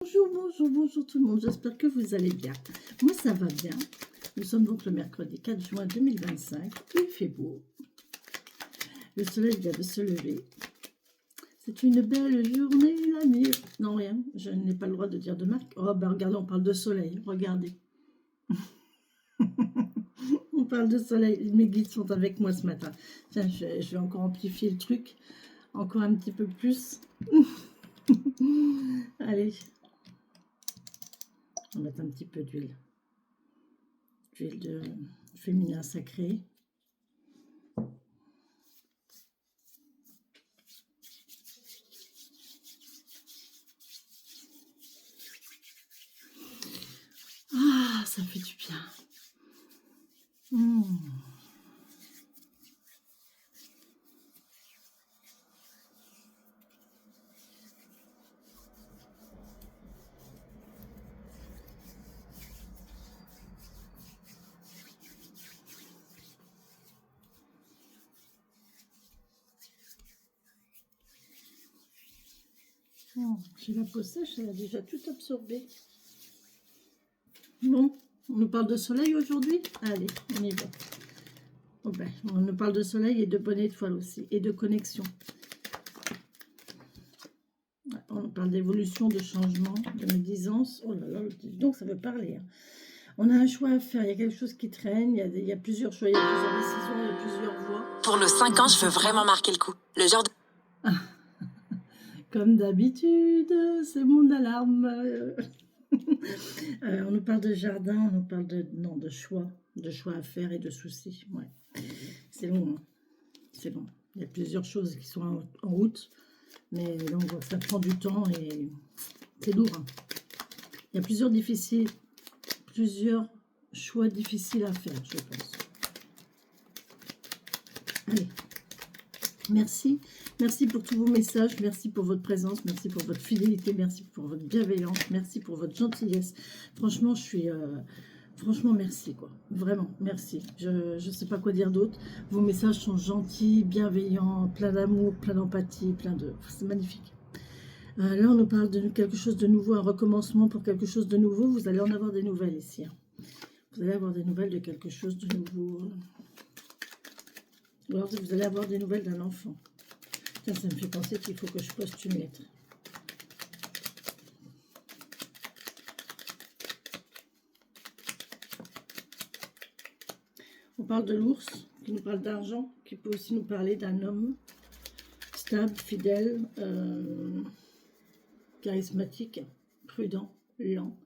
Bonjour, bonjour, bonjour tout le monde, j'espère que vous allez bien. Moi ça va bien. Nous sommes donc le mercredi 4 juin 2025, il fait beau. Le soleil vient de se lever. C'est une belle journée, la nuit. Non, rien, je n'ai pas le droit de dire de marque. Oh ben regardez, on parle de soleil, regardez. On parle de soleil, mes guides sont avec moi ce matin. Tiens, je vais encore amplifier le truc, encore un petit peu plus. Allez, on va mettre un petit peu d'huile. Huile de féminin sacré. Ah, ça fait du bien. J'ai la peau sèche, elle a déjà tout absorbé. Bon, on nous parle de soleil aujourd'hui. Allez, on y va. Oh ben, on nous parle de soleil et de bonne étoile aussi, et de connexion. On nous parle d'évolution, de changement, de médisance. Oh là là, donc ça veut parler. Hein. On a un choix à faire, il y a quelque chose qui traîne, il y a plusieurs choix, il y a plusieurs décisions, il y a plusieurs voies. Pour nos 5 ans, je veux vraiment marquer le coup. Le genre de... Comme d'habitude, c'est mon alarme. On nous parle de jardin, on nous parle de choix à faire et de soucis. Ouais. C'est long, hein. C'est long. Il y a plusieurs choses qui sont en route, mais donc ça prend du temps et c'est lourd. Hein. Il y a plusieurs choix difficiles à faire, je pense. Allez, merci. Merci pour tous vos messages, merci pour votre présence, merci pour votre fidélité, merci pour votre bienveillance, merci pour votre gentillesse. Franchement, franchement, merci, quoi. Vraiment, merci. Je ne sais pas quoi dire d'autre. Vos messages sont gentils, bienveillants, plein d'amour, plein d'empathie, c'est magnifique. Là, on nous parle de quelque chose de nouveau, un recommencement pour quelque chose de nouveau. Vous allez en avoir des nouvelles ici. Hein. Vous allez avoir des nouvelles de quelque chose de nouveau. Ou alors, vous allez avoir des nouvelles d'un enfant. Ça me fait penser qu'il faut que je poste une lettre. On parle de l'ours, qui nous parle d'argent, qui peut aussi nous parler d'un homme stable, fidèle, charismatique, prudent, lent.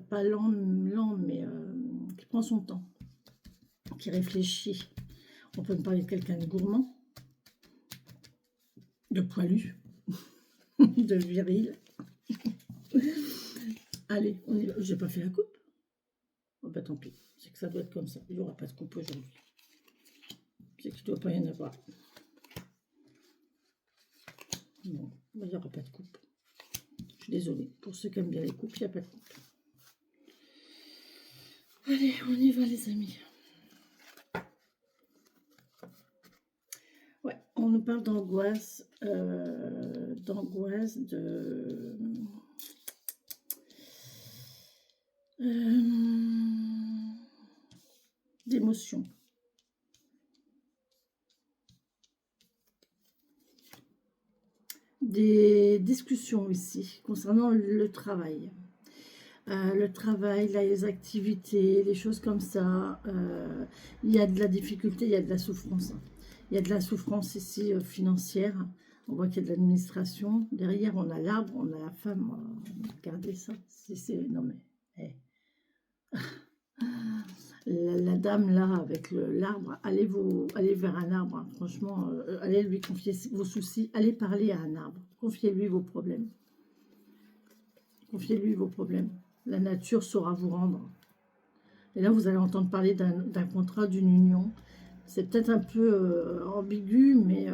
Pas lent, mais qui prend son temps, qui réfléchit. On peut me parler de quelqu'un de gourmand, de poilu, de viril. Allez, j'ai pas fait la coupe. Oh bah tant pis, c'est que ça doit être comme ça. Il n'y aura pas de coupe aujourd'hui. C'est qu'il ne doit pas y en avoir. Non, il n'y aura pas de coupe. Je suis désolée. Pour ceux qui aiment bien les coupes, il n'y a pas de coupe. Allez, on y va les amis. Ouais, on nous parle d'angoisse, d'émotion. Des discussions ici concernant le travail. Les activités, les choses comme ça. Il y a de la difficulté, il y a de la souffrance. Il y a de la souffrance ici financière. On voit qu'il y a de l'administration. Derrière, on a l'arbre, on a la femme. Regardez ça. Non mais... Hey. La dame là avec l'arbre, allez vers un arbre, hein. Franchement, allez lui confier vos soucis, allez parler à un arbre, confiez-lui vos problèmes, la nature saura vous rendre. Et là vous allez entendre parler d'un contrat, d'une union, c'est peut-être un peu ambigu, mais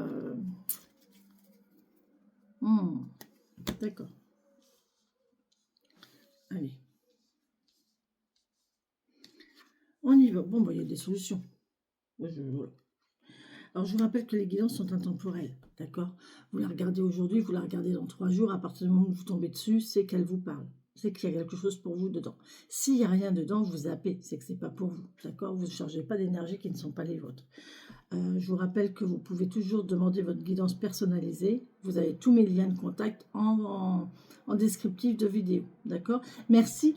d'accord, allez. On y va. Bon, bah, il y a des solutions. Alors, je vous rappelle que les guidances sont intemporelles, d'accord? Vous la regardez aujourd'hui, vous la regardez dans 3 jours. À partir du moment où vous tombez dessus, c'est qu'elle vous parle. C'est qu'il y a quelque chose pour vous dedans. S'il n'y a rien dedans, vous zappez. C'est que ce n'est pas pour vous, d'accord? Vous ne chargez pas d'énergie qui ne sont pas les vôtres. Je vous rappelle que vous pouvez toujours demander votre guidance personnalisée. Vous avez tous mes liens de contact en descriptif de vidéo. D'accord? Merci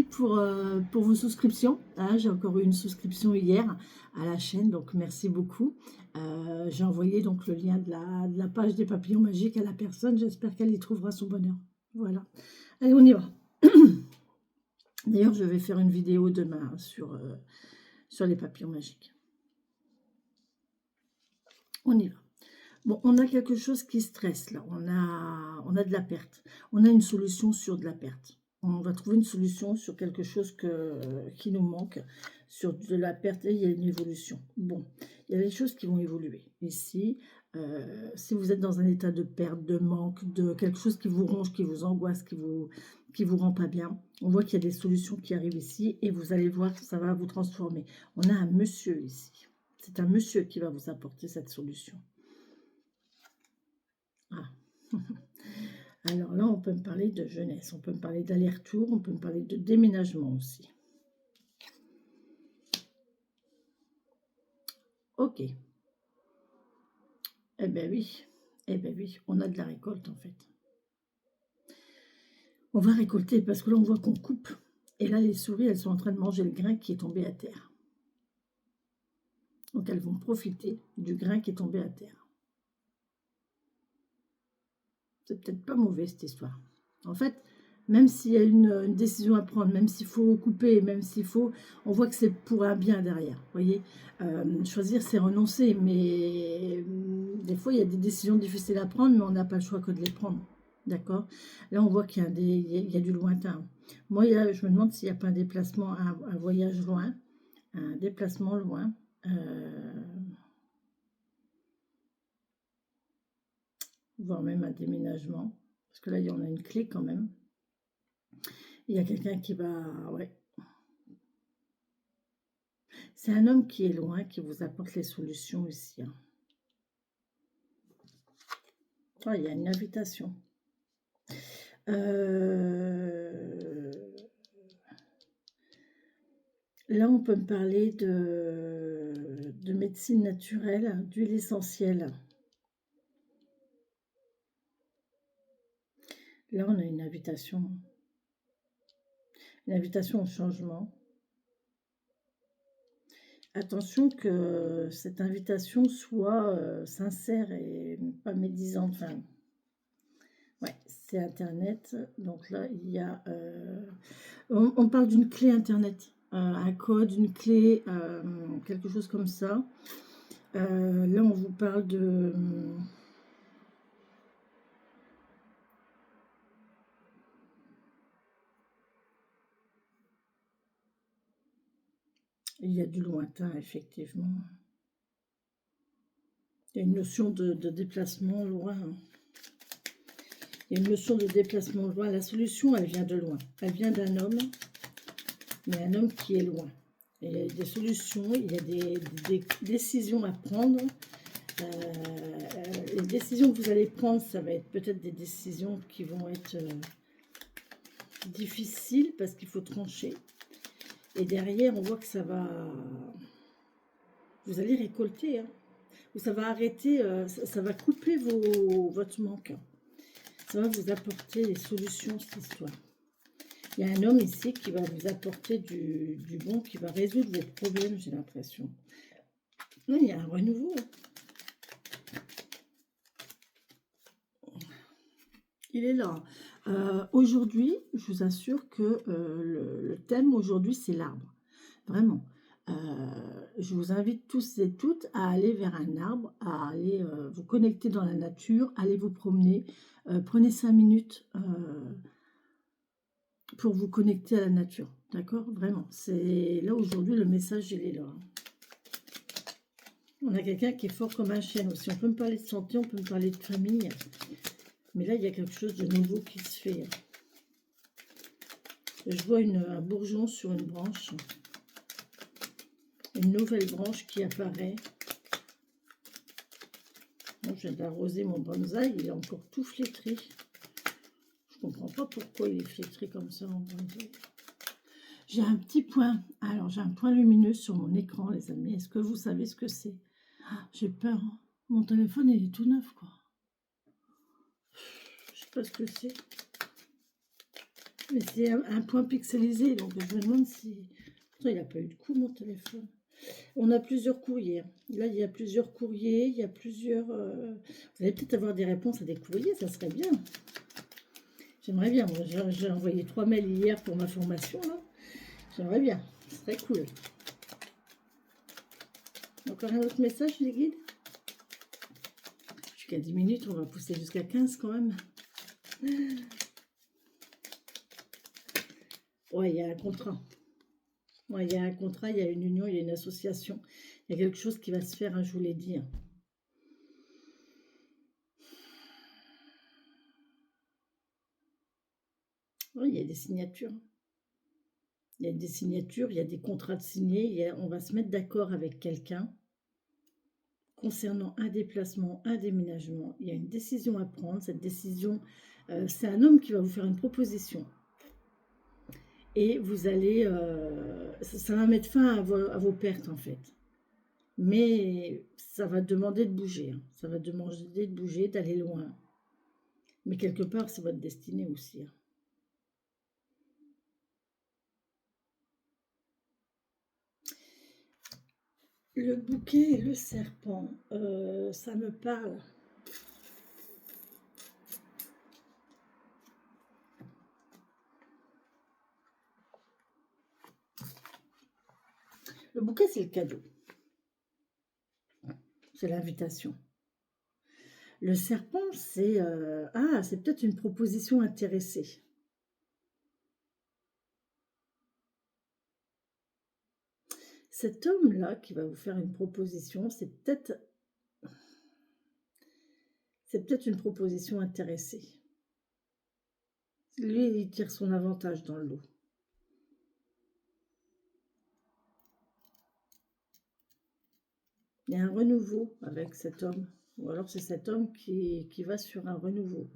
pour vos souscriptions. Hein, j'ai encore eu une souscription hier à la chaîne, donc merci beaucoup. J'ai envoyé donc le lien de la page des papillons magiques à la personne. J'espère qu'elle y trouvera son bonheur. Voilà. Allez, on y va. D'ailleurs, je vais faire une vidéo demain sur les papillons magiques. On y va. Bon, on a quelque chose qui stresse là. On a de la perte. On a une solution sur de la perte. On va trouver une solution sur quelque chose qui nous manque. Sur de la perte, et il y a une évolution. Bon, il y a des choses qui vont évoluer. Ici, si vous êtes dans un état de perte, de manque, de quelque chose qui vous ronge, qui vous angoisse, qui vous rend pas bien, on voit qu'il y a des solutions qui arrivent ici et vous allez voir que ça va vous transformer. On a un monsieur ici. C'est un monsieur qui va vous apporter cette solution. Ah. Alors là, on peut me parler de jeunesse, on peut me parler d'aller-retour, on peut me parler de déménagement aussi. Ok. Eh bien oui, on a de la récolte en fait. On va récolter parce que là, on voit qu'on coupe. Et là, les souris, elles sont en train de manger le grain qui est tombé à terre. Donc, elles vont profiter du grain qui est tombé à terre. C'est peut-être pas mauvais, cette histoire. En fait, même s'il y a une décision à prendre, même s'il faut couper, même s'il faut... On voit que c'est pour un bien derrière, vous voyez. Choisir, c'est renoncer, mais des fois, il y a des décisions difficiles à prendre, mais on n'a pas le choix que de les prendre. D'accord? Là, on voit qu'il y a du lointain. Moi, je me demande s'il n'y a pas un déplacement, un voyage loin, un déplacement loin. Voire même un déménagement. Parce que là, il y en a une clé quand même. Il y a quelqu'un qui va... Ouais. C'est un homme qui est loin, qui vous apporte les solutions ici. Hein. Oh, il y a une invitation. Là, on peut me parler de médecine naturelle, d'huile essentielle. Là, on a une invitation au changement. Attention que cette invitation soit sincère et pas médisante. Enfin, ouais, c'est Internet. Donc là, il y a... on parle d'une clé Internet. Un code, une clé, quelque chose comme ça. Là, on vous parle de... Il y a du lointain, effectivement. Il y a une notion de déplacement loin. Il y a une notion de déplacement loin. La solution, elle vient de loin. Elle vient d'un homme, mais un homme qui est loin. Et il y a des solutions, il y a des décisions à prendre. Les décisions que vous allez prendre, ça va être peut-être des décisions qui vont être difficiles parce qu'il faut trancher. Et derrière, on voit que ça va... Vous allez récolter, hein. Ou ça va arrêter, ça va couper votre manque. Ça va vous apporter les solutions, cette histoire. Il y a un homme ici qui va vous apporter du bon, qui va résoudre vos problèmes, j'ai l'impression. Non, il y a un renouveau. Il est là. Aujourd'hui, je vous assure que le thème aujourd'hui, c'est l'arbre. Vraiment. Je vous invite tous et toutes à aller vers un arbre, à aller vous connecter dans la nature, aller vous promener. Prenez 5 minutes pour vous connecter à la nature. D'accord? Vraiment. C'est là aujourd'hui, le message, il est là. On a quelqu'un qui est fort comme un chêne aussi. On peut me parler de santé, on peut me parler de famille. Mais là, il y a quelque chose de nouveau qui se fait. Je vois un bourgeon sur une branche. Une nouvelle branche qui apparaît. je viens d'arroser mon bonsaï, il est encore tout flétri. Je comprends pas pourquoi il est flétri comme ça en bonsaï. J'ai un petit point. Alors, j'ai un point lumineux sur mon écran, les amis. Est-ce que vous savez ce que c'est? J'ai peur. Hein. Mon téléphone, il est tout neuf, quoi. Je sais pas ce que c'est. Mais c'est un point pixelisé, donc je me demande si... Attends, il n'a pas eu de coup, mon téléphone. On a plusieurs courriers. Là, il y a plusieurs courriers, il y a plusieurs... Vous allez peut-être avoir des réponses à des courriers, ça serait bien. J'aimerais bien. Moi, j'ai envoyé 3 mails hier pour ma formation, là. J'aimerais bien. Ce serait cool. Encore un autre message, les guides? Jusqu'à 10 minutes, on va pousser jusqu'à 15 quand même. Ouais, il y a un contrat. Ouais, il y a un contrat, il y a une union, il y a une association. Il y a quelque chose qui va se faire, hein, je vous l'ai dit. Oui, il y a des signatures. Il y a des signatures, il y a des contrats de signés. On va se mettre d'accord avec quelqu'un concernant un déplacement, un déménagement. Il y a une décision à prendre. Cette décision, c'est un homme qui va vous faire une proposition. Et vous allez... ça va mettre fin à vos pertes, en fait. Mais ça va demander de bouger. Hein. Ça va demander de bouger, d'aller loin. Mais quelque part, c'est votre destinée aussi. Hein. Le bouquet et le serpent, ça me parle. Le bouquet, c'est le cadeau. C'est l'invitation. Le serpent, c'est c'est peut-être une proposition intéressée. Cet homme-là qui va vous faire une proposition, c'est peut-être une proposition intéressée. Lui, il tire son avantage dans le lot. Il y a un renouveau avec cet homme. Ou alors c'est cet homme qui va sur un renouveau.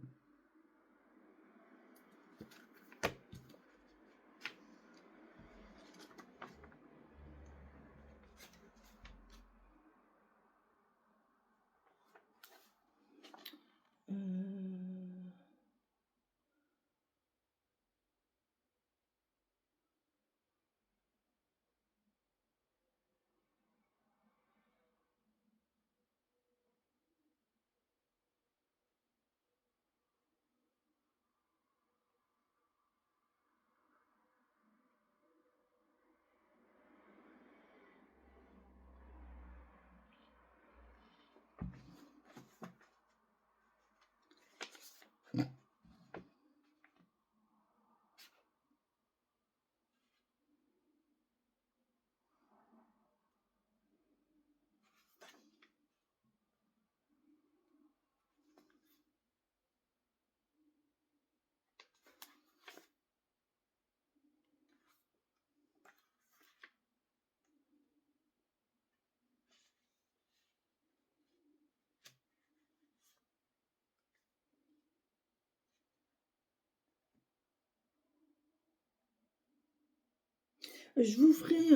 Je vous ferai...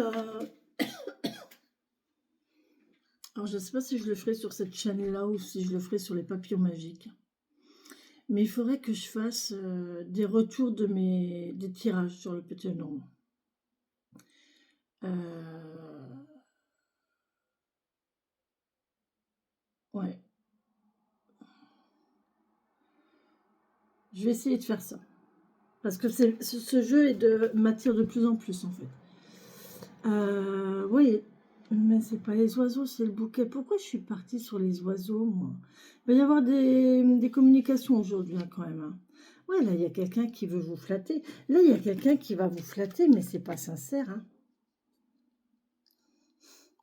Alors, je ne sais pas si je le ferai sur cette chaîne-là ou si je le ferai sur les papillons magiques. Mais il faudrait que je fasse des retours des tirages sur le petit nombre. Ouais. Je vais essayer de faire ça. Parce que ce jeu m'attire de plus en plus, en fait. Oui, mais c'est pas les oiseaux, c'est le bouquet. Pourquoi je suis partie sur les oiseaux, moi? Il va y avoir des communications aujourd'hui, hein, quand même. Hein. Ouais, là, il y a quelqu'un qui veut vous flatter. Là, il y a quelqu'un qui va vous flatter, mais c'est pas sincère. Hein.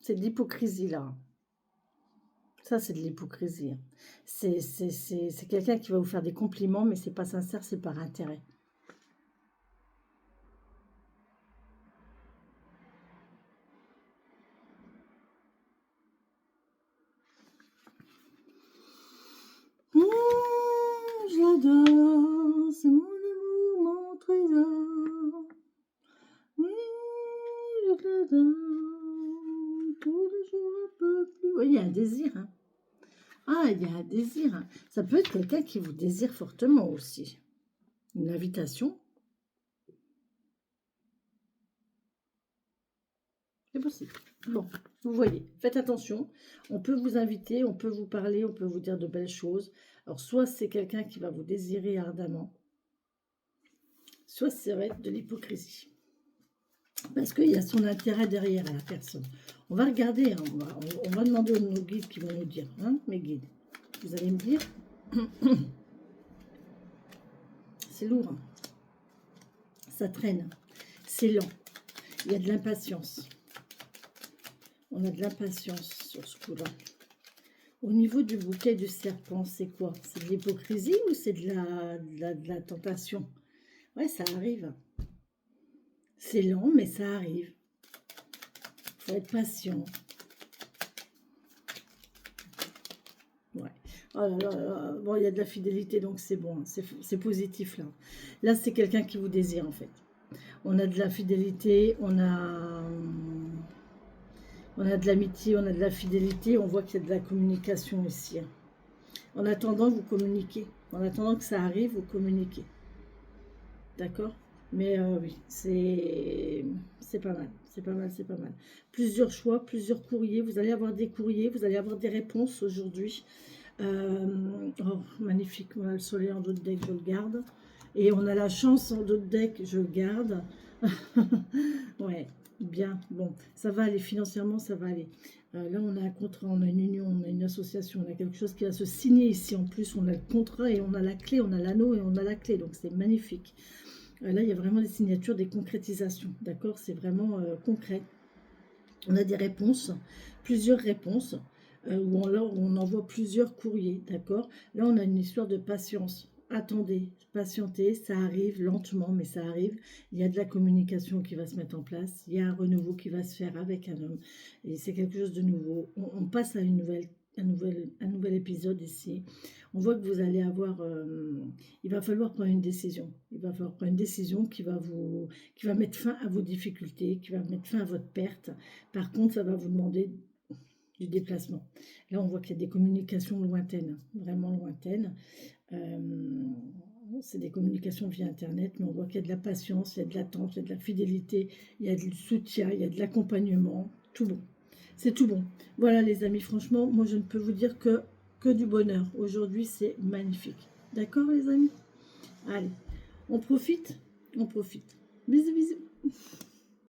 C'est de l'hypocrisie, là. Ça, c'est de l'hypocrisie. Hein. C'est quelqu'un qui va vous faire des compliments, mais c'est pas sincère, c'est par intérêt. Je l'adore, c'est mon amour, mon trésor. Oui, je l'adore, tous les jours un peu plus. Oui, il y a un désir, hein. Ah, il y a un désir, hein. Ça peut être quelqu'un qui vous désire fortement aussi. Une invitation, c'est possible. Bon, vous voyez, faites attention. On peut vous inviter, on peut vous parler, on peut vous dire de belles choses. Alors, soit c'est quelqu'un qui va vous désirer ardemment, soit ça va être de l'hypocrisie. Parce qu'il y a son intérêt derrière à la personne. On va regarder, hein, on va demander aux nos guides qui vont nous dire, hein, mes guides. Vous allez me dire, c'est lourd, hein. Ça traîne, c'est lent, il y a de l'impatience. On a de l'impatience sur ce coup-là. Au niveau du bouquet du serpent, c'est quoi? C'est de l'hypocrisie ou c'est de la tentation? Ouais, ça arrive. C'est lent, mais ça arrive. Il faut être patient. Ouais. Oh là là là. Bon, il y a de la fidélité, donc c'est bon. C'est positif, là. Là, c'est quelqu'un qui vous désire, en fait. On a de la fidélité, on a de l'amitié, on a de la fidélité. On voit qu'il y a de la communication ici, hein. En attendant, vous communiquez. En attendant que ça arrive, vous communiquez. D'accord? Mais oui, c'est pas mal. C'est pas mal, c'est pas mal. Plusieurs choix, plusieurs courriers. Vous allez avoir des courriers, vous allez avoir des réponses aujourd'hui. Oh, magnifique. On a le soleil en dos de deck, je le garde. Et on a la chance en dos de deck, je le garde. Ouais, bien. Bon, ça va aller financièrement, ça va aller. Là, on a un contrat, on a une union, on a une association, on a quelque chose qui va se signer ici. En plus, on a le contrat et on a la clé, on a l'anneau et on a la clé. Donc, c'est magnifique. Là, il y a vraiment des signatures, des concrétisations. D'accord? C'est vraiment concret. On a des réponses, plusieurs réponses, où on envoie plusieurs courriers. D'accord? Là, on a une histoire de patience. Attendez, patientez, ça arrive lentement, mais ça arrive. Il y a de la communication qui va se mettre en place. Il y a un renouveau qui va se faire avec un homme. Et c'est quelque chose de nouveau. On passe à un nouvel épisode ici. On voit que vous allez avoir... il va falloir prendre une décision. Il va falloir prendre une décision qui va mettre fin à vos difficultés, qui va mettre fin à votre perte. Par contre, ça va vous demander du déplacement. Là, on voit qu'il y a des communications lointaines, vraiment lointaines. C'est des communications via Internet, mais on voit qu'il y a de la patience, il y a de l'attente, il y a de la fidélité, il y a du soutien, il y a de l'accompagnement, tout bon. C'est tout bon. Voilà les amis, franchement, moi je ne peux vous dire que du bonheur. Aujourd'hui, c'est magnifique. D'accord les amis? Allez, on profite. Bisous, bisous.